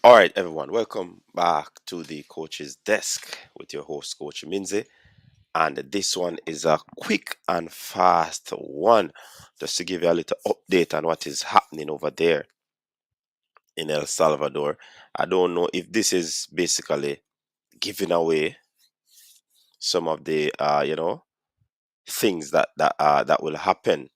All right, everyone, welcome back to the coach's desk with your host, Coach Minze. And this one is a quick and fast one just to give you a little update on what is happening over there in El Salvador. I don't know if this is basically giving away some of the, things that will happen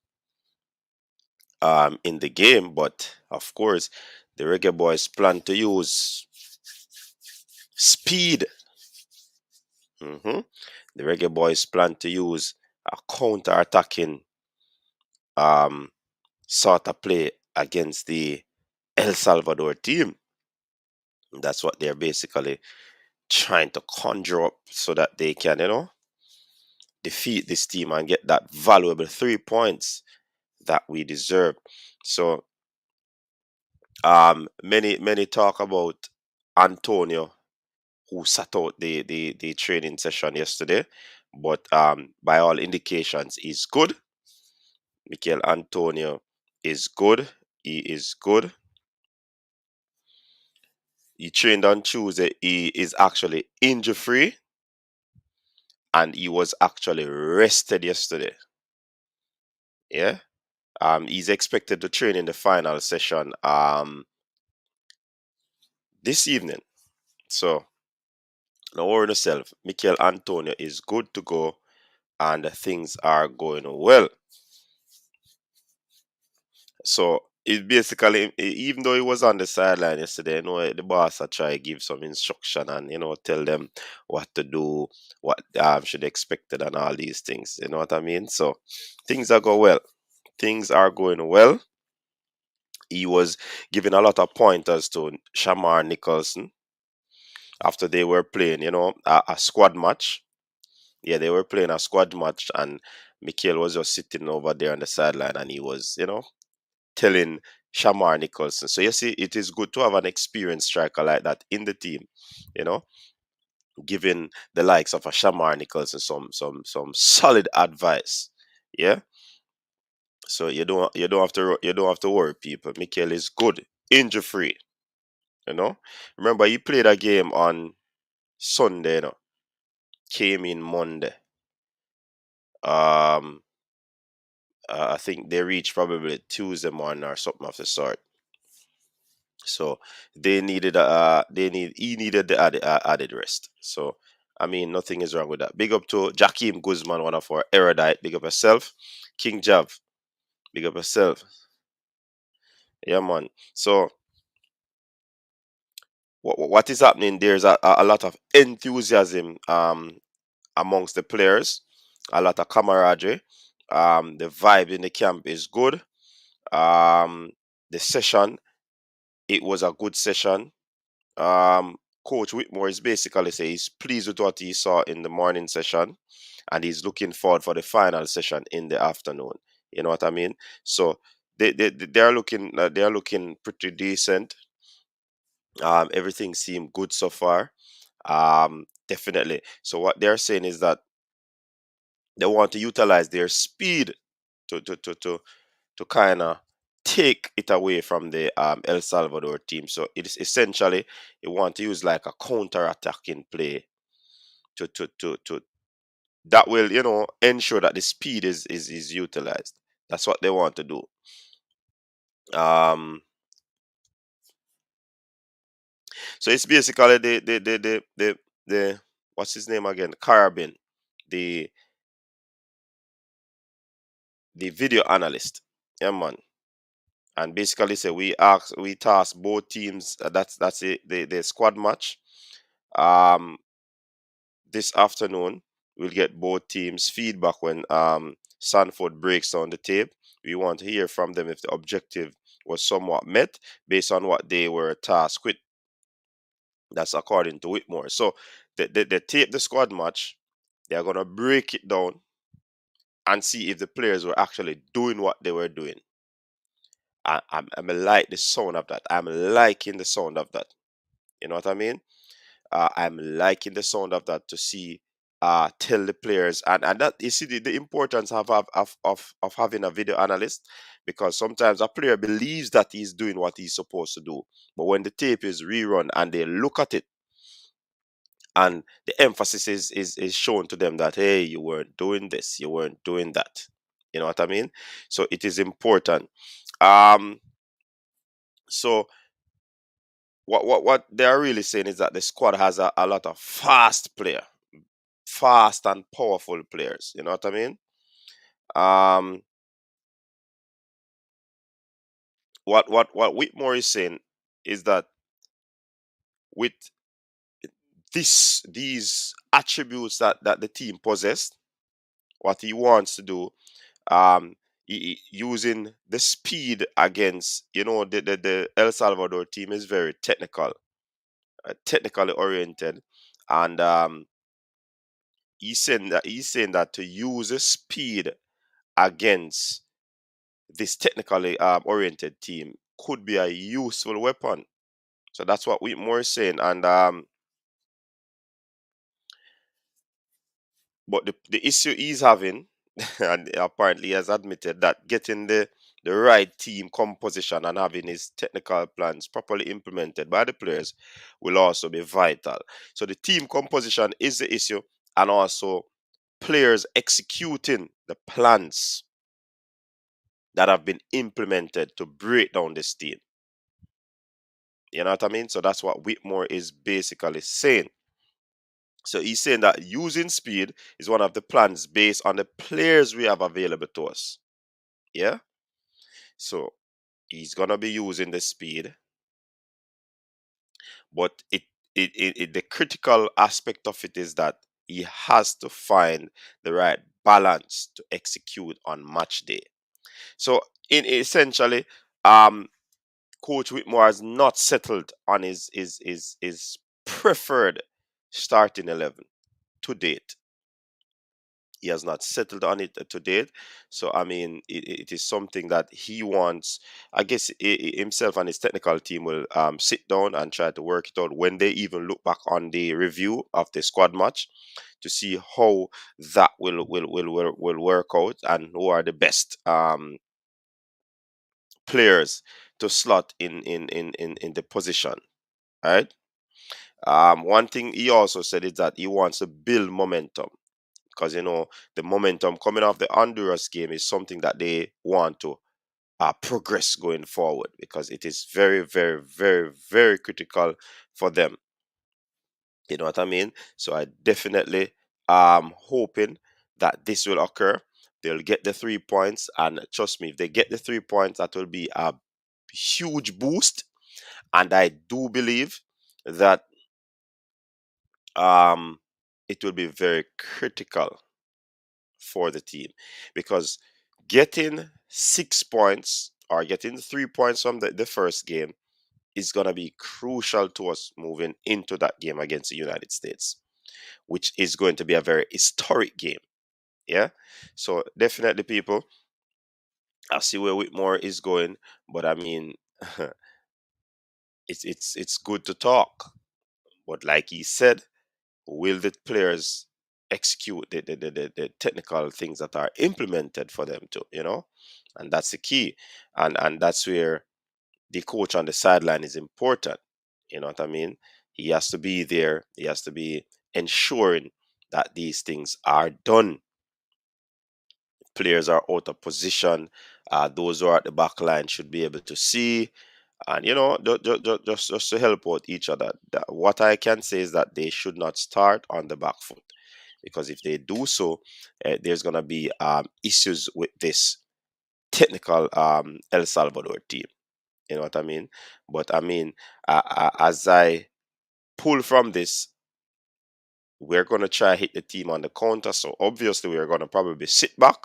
in the game, but of course, the Reggae Boys plan to use speed. Mhm. The Reggae Boys plan to use a counter-attacking um, sort of play against the El Salvador team. That's what they're basically trying to conjure up so that they can, defeat this team and get that valuable 3 points that we deserve. So, many talk about Antonio, who sat out the training session yesterday, but by all indications, he's good. Mikel Antonio is good. He is good. He trained on Tuesday. He is actually injury free and he was actually rested yesterday. Yeah. He's expected to train in the final session this evening. So don't worry yourself. Mikel Antonio is good to go and things are going well. So it basically, even though he was on the sideline yesterday, the boss are try to give some instruction and tell them what to do, what should expected, and all these things. You know what I mean? So things are go well. Things are going well. He was giving a lot of pointers to Shamar Nicholson after they were playing, a squad match. Yeah, they were playing a squad match, and Mikhail was just sitting over there on the sideline, and he was, telling Shamar Nicholson. So you see, it is good to have an experienced striker like that in the team, you know, giving the likes of a Shamar Nicholson some solid advice. Yeah. So you don't have to worry, people. Mikel is good, injury free. You know. Remember, he played a game on Sunday. Came in Monday. Um, I think they reached probably Tuesday morning or something of the sort. So he needed the added rest. So I mean, nothing is wrong with that. Big up to Jakeem Guzman, one of our erudite. Big up yourself, King Jav. Big up yourself. Yeah, man. So what is happening? There's a lot of enthusiasm amongst the players, a lot of camaraderie. The vibe in the camp is good. Um, the session, it was a good session. um, Coach Whitmore is basically say he's pleased with what he saw in the morning session, and he's looking forward for the final session in the afternoon. You know what I mean? So they are looking pretty decent. Everything seemed good so far. Definitely. So what they're saying is that they want to utilize their speed to to to to to kind of take it away from the El Salvador team. So it is essentially you want to use like a counter-attacking play to that will ensure that the speed is utilized. That's what they want to do. Um, so it's basically the what's his name again? Carabin, the the video analyst. Yeah, man. And basically say we task both teams. That's it. The squad match. Um, this afternoon we'll get both teams feedback when Sanford breaks down the tape. We want to hear from them if the objective was somewhat met based on what they were tasked with. That's according to Whitmore. So they tape the squad match. They're gonna break it down and see if the players were actually doing what they were doing. I'm like the sound of that. I'm liking the sound of that. You know what I mean? I'm liking the sound of that to see. tell the players, and that you see the importance of having a video analyst, because sometimes a player believes that he's doing what he's supposed to do, but when the tape is rerun and they look at it, and the emphasis is shown to them that, hey, you weren't doing this, you weren't doing that. You know what I mean? So it is important. um so what they are really saying is that the squad has a lot of fast and powerful players. You know what I mean? um what Whitmore is saying is that with these attributes that the team possessed, what he wants to do, um using the speed against, the El Salvador team is very technically oriented, and he's saying that to use the speed against this technically oriented team could be a useful weapon. So that's what Whitmore is saying. And but the issue he's having, and apparently he has admitted that getting the right team composition and having his technical plans properly implemented by the players will also be vital. So the team composition is the issue, and also players executing the plans that have been implemented to break down this team. You know what I mean? So that's what Whitmore is basically saying. So he's saying that using speed is one of the plans based on the players we have available to us. Yeah. So he's gonna be using the speed, but the critical aspect of it is that he has to find the right balance to execute on match day. So in essentially, um, Coach Whitmore has not settled on his preferred starting 11 to date. He has not settled on it to date. So I mean, it is something that he wants. I guess himself and his technical team will sit down and try to work it out when they even look back on the review of the squad match to see how that will work out, and who are the best players to slot in the position. Right. One thing he also said is that he wants to build momentum, because the momentum coming off the Honduras game is something that they want to progress going forward, because it is very, very, very, very critical for them. You know what I mean? So I definitely hoping that this will occur. They'll get the 3 points, and trust me, if they get the 3 points, that will be a huge boost. And I do believe that um, it will be very critical for the team, because getting 6 points or getting 3 points from the first game is going to be crucial to us moving into that game against the United States, which is going to be a very historic game. Yeah. So definitely, people, I see where Whitmore is going, but I mean, it's good to talk, but like he said, will the players execute the technical things that are implemented for them to, and that's the key. And that's where the coach on the sideline is important. You know what I mean? He has to be there. He has to be ensuring that these things are done. Players are out of position. Those who are at the back line should be able to see, and just to help out each other. What I can say is that they should not start on the back foot, because if they do so, there's going to be issues with this technical El Salvador team. You know what I mean? But I mean, as I pull from this, we're going to try hit the team on the counter. So obviously, we're going to probably sit back.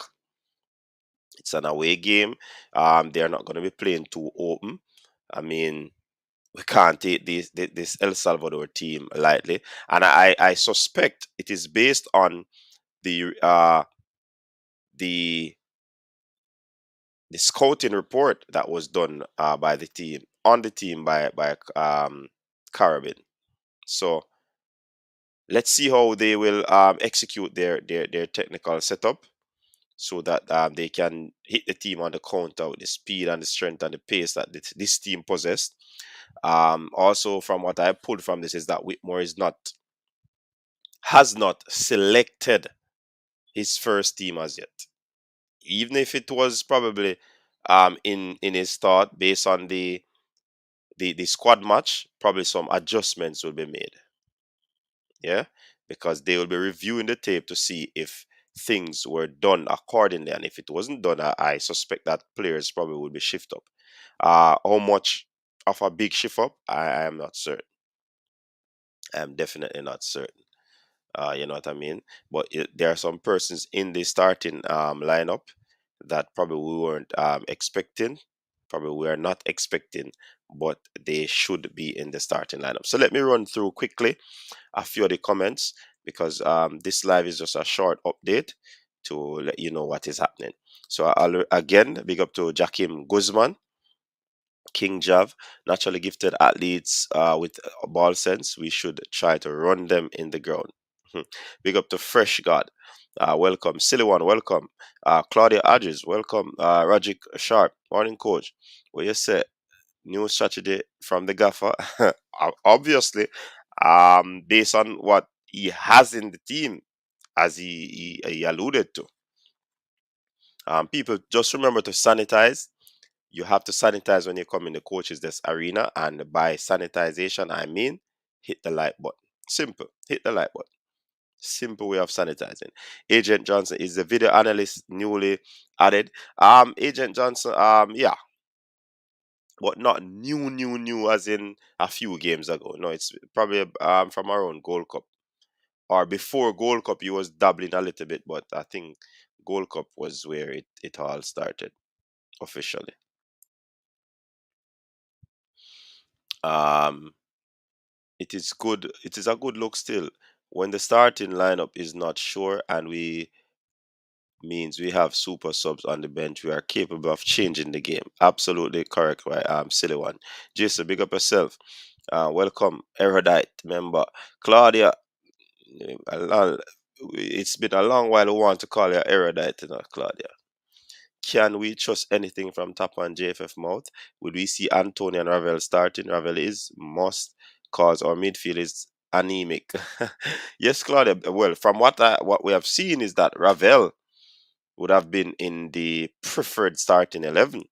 It's an away game. They're not going to be playing too open. I mean, we can't take this El Salvador team lightly, and I suspect it is based on the uh, the the scouting report that was done by the team on the team by Caribbean. So Let's see how they will execute their technical setup so that they can hit the team on the counter with the speed and the strength and the pace that this team possessed. Also, from what I pulled from this is that Whitmore has not selected his first team as yet, even if it was probably in his thought based on the squad match. Probably some adjustments will be made. Yeah, because they will be reviewing the tape to see if things were done accordingly, and if it wasn't done, I suspect that players probably will be shift up. How much of a big shift up, I am not certain. I am definitely not certain. You know what I mean? But there are some persons in the starting lineup that probably we weren't expecting, probably we are not expecting, but they should be in the starting lineup. So let me run through quickly a few of the comments because this live is just a short update to let you know what is happening. So I'll again big up to Jakim Guzman, King Jav, naturally gifted athletes with ball sense. We should try to run them in the ground. Big up to Fresh God. Welcome. Silly One, welcome. Claudia Adges, welcome. Rajik Sharp, morning coach. What you say? New strategy from the gaffer. Obviously, based on what he has in the team, as he alluded to. People just remember to sanitize. You have to sanitize when you come in the coaches desk arena, and by sanitization I mean hit the like button. Simple. Hit the like button. Simple way of sanitizing. Agent Johnson is the video analyst newly added. Agent Johnson, yeah, but not new as in a few games ago. No, it's probably from around Gold Cup or before Gold Cup. He was dabbling a little bit, but I think Gold Cup was where it all started officially. Um, it is good. It is a good look still. When the starting lineup is not sure and we means we have super subs on the bench, we are capable of changing the game. Absolutely correct, right? Silly one. Jason, big up yourself. Welcome, Erudite member. Claudia, a it's been a long while we want to call you Erudite, you know, Claudia. Can we trust anything from Tapa and JFF mouth? Would we see Antonio and Ravel starting? Ravel is must cause our midfield is anemic. Yes, Claudia. Well, from what we have seen is that Ravel would have been in the preferred starting 11.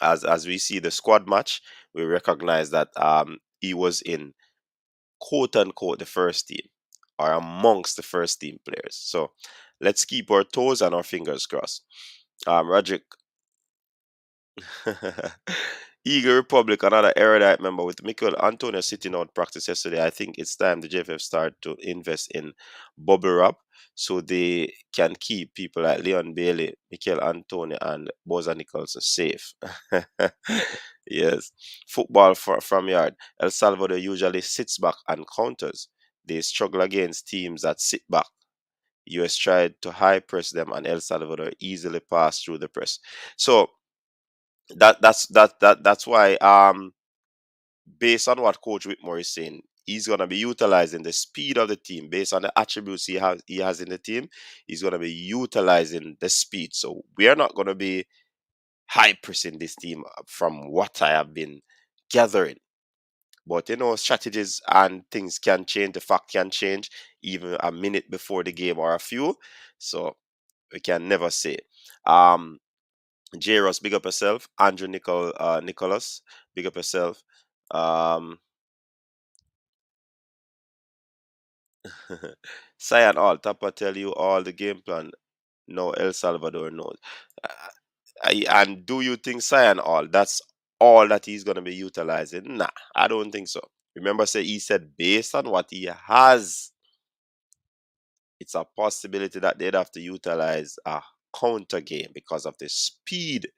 As we see the squad match, we recognize that he was in quote unquote the first team or amongst the first team players. So let's keep our toes and our fingers crossed. Roderick, Eagle Republic, another erudite member with Mikel Antonio sitting out practice yesterday. I think it's time the JFF start to invest in bubble wrap so they can keep people like Leon Bailey, Mikel Antonio, and Boza Nicholson safe. Yes. Football from yard. El Salvador usually sits back and counters. They struggle against teams that sit back. US tried to high press them, and El Salvador easily passed through the press. So that's why based on what Coach Whitmore is saying, he's gonna be utilizing the speed of the team based on the attributes he has in the team. He's gonna be utilizing the speed. So we are not gonna be high pressing this team from what I have been gathering. But strategies and things can change. The fact can change even a minute before the game or a few. So we can never say. Um J Ross, big up yourself. Andrew Nicholas, big up yourself. Um, Cyan all Tapa tell you all the game plan. No, El Salvador knows. Uh, and do you think Cyan all that's all that he's gonna be utilizing? Nah, I don't think so. Remember, he said based on what he has, it's a possibility that they'd have to utilize a counter game because of the speed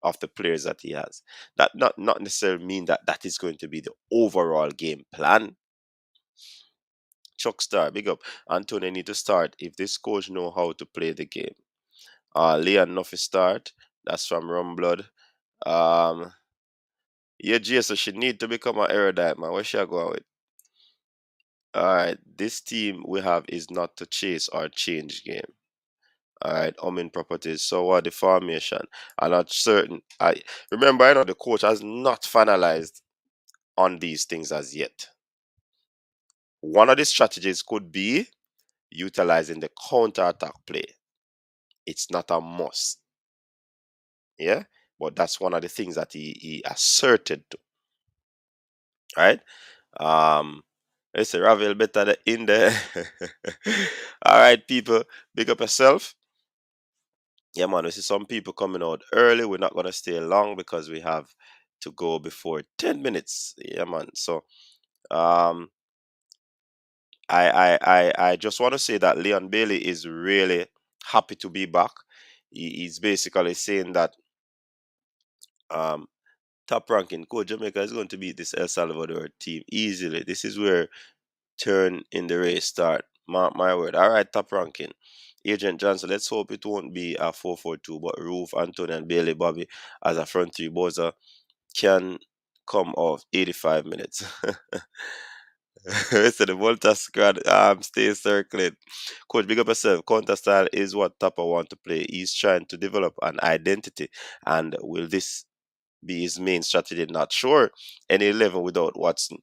of the players that he has. That not necessarily mean that that is going to be the overall game plan. Chuck Star, big up. Antonio need to start if this coach know how to play the game. Leon Nuffy start. That's from Rumblood. Um, yeah, Gia, so she need to become an erudite, man. Where she go with? All right, this team we have is not to chase or change game. All right, in properties. So what the formation? I'm not certain. I remember I know the coach has not finalized on these things as yet. One of the strategies could be utilizing the counter attack play. It's not a must, yeah, but that's one of the things that he asserted to, right? Um, let's say Ravel better in there. All right, people, big up yourself. Yeah, man, we see some people coming out early. We're not gonna stay long because we have to go before 10 minutes. Yeah, man. So, um, I just want to say that Leon Bailey is really happy to be back. He's basically saying that um top ranking coach Jamaica is going to beat this El Salvador team easily. This is where turn in the race start. Mark my word. All right, top ranking. Agent Johnson, let's hope it won't be a 4-4-2, but Roof, Anthony, and Bailey Bobby as a front three. Boza can come off 85 minutes. So the Volta squad stay circling. Coach, big up yourself. Counter style is what Tapa want to play. He's trying to develop an identity. And will this be his main strategy? Not sure. Any 11 without Watson.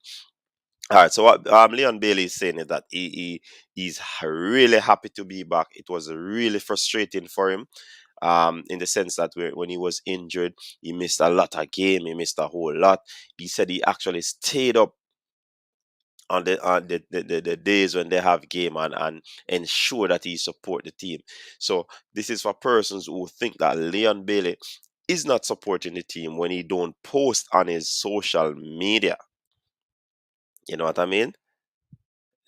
All right, so what Leon Bailey is saying is that he's really happy to be back. It was really frustrating for him, in the sense that when he was injured, he missed a lot of game. He missed a whole lot. He said he actually stayed up on the days when they have game and ensure that he support the team. So this is for persons who think that Leon Bailey is not supporting the team when he don't post on his social media. You know what I mean?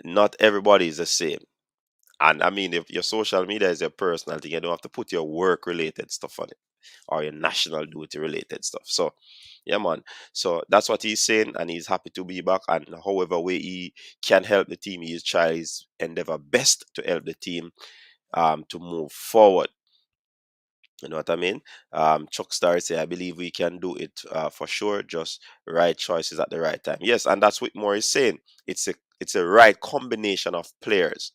Not everybody is the same. And I mean, if your social media is your personal thing, you don't have to put your work related stuff on it or your national duty related stuff. So, yeah, man. So that's what he's saying, and he's happy to be back. And however way he can help the team, he's try his endeavor best to help the team to move forward. You know what I mean? Chuck Star say, I believe we can do it for sure. Just right choices at the right time. Yes, and that's what Moore is saying. It's a right combination of players.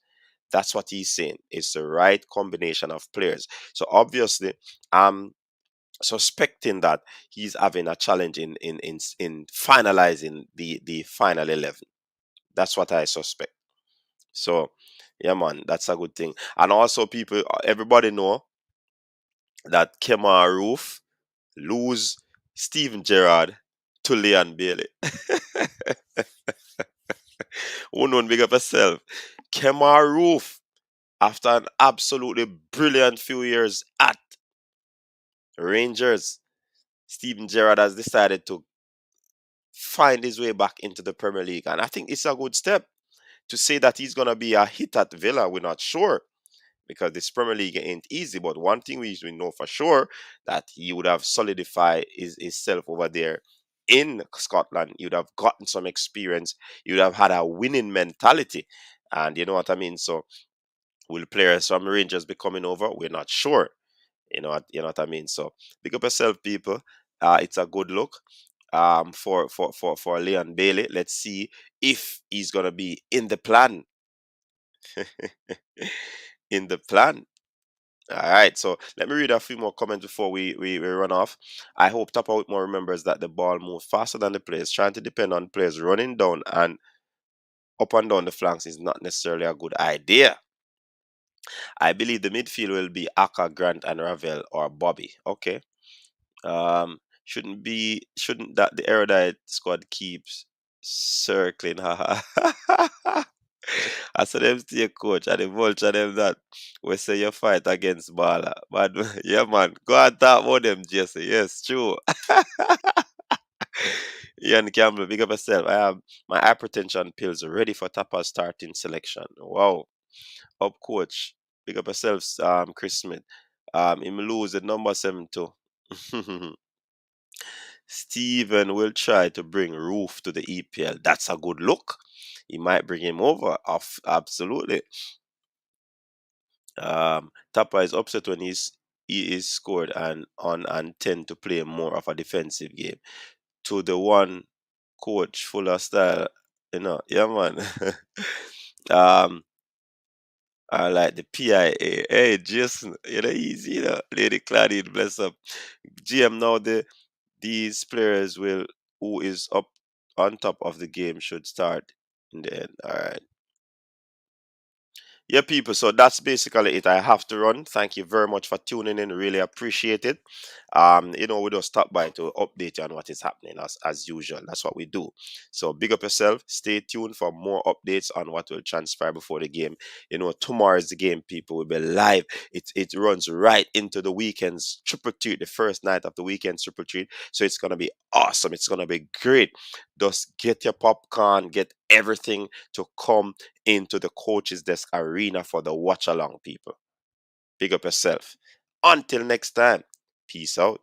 That's what he's saying. It's the right combination of players. So obviously, I'm suspecting that he's having a challenge in finalizing the final 11. That's what I suspect. So yeah, man, that's a good thing. And also, people, everybody know that Kemar Roof lose Steven Gerrard to Leon Bailey. Unknown, big up yourself. Kemar Roof, after an absolutely brilliant few years at Rangers, Steven Gerrard has decided to find his way back into the Premier League. And I think it's a good step. To say that he's going to be a hit at Villa, we're not sure because this Premier League ain't easy. But one thing we know for sure that he would have solidified himself over there in Scotland. He would have gotten some experience. He would have had a winning mentality. And you know what I mean? So will players from Rangers be coming over? We're not sure. You know what I mean. So pick up yourself, people. It's a good look for Leon Bailey. Let's see if he's gonna be in the plan. In the plan. All right, so let me read a few more comments before we run off. I hope Tapa Whitmore remembers that the ball moves faster than the players. Trying to depend on players running down and up and down the flanks is not necessarily a good idea. I believe the midfield will be Aka, Grant, and Ravel or Bobby. Okay. Shouldn't that the erudite squad keeps circling? Haha. I saw them stay coach and the vulture them that we say you fight against Bala. But yeah man, go and talk about them, Jesse. Yes, true. Ian Campbell, big up yourself. I have my hypertension pills ready for Tapa's starting selection. Wow. Up coach. Big up yourself, Chris Smith. Him lose at number 7 too. Steven will try to bring Roof to the EPL. That's a good look. He might bring him over. Absolutely. Tapa is upset when he is scored and on and tend to play more of a defensive game. To the one coach full of style Yeah, man. um, I like the PIA. Hey, Jason, easy, Lady Claudine, bless up. GM now these players will who is up on top of the game should start in the end. All right. Yeah, people. So that's basically it. I have to run. Thank you very much for tuning in. Really appreciate it. We just stop by to update you on what is happening as usual. That's what we do. So big up yourself. Stay tuned for more updates on what will transpire before the game. Tomorrow is the game, people will be live. It runs right into the weekend's triple treat, the first night of the weekend's triple treat. So it's gonna be awesome. It's gonna be great. Just get your popcorn, get everything to come into the coaches desk arena for the watch along, people. Big up yourself. Until next time, peace out.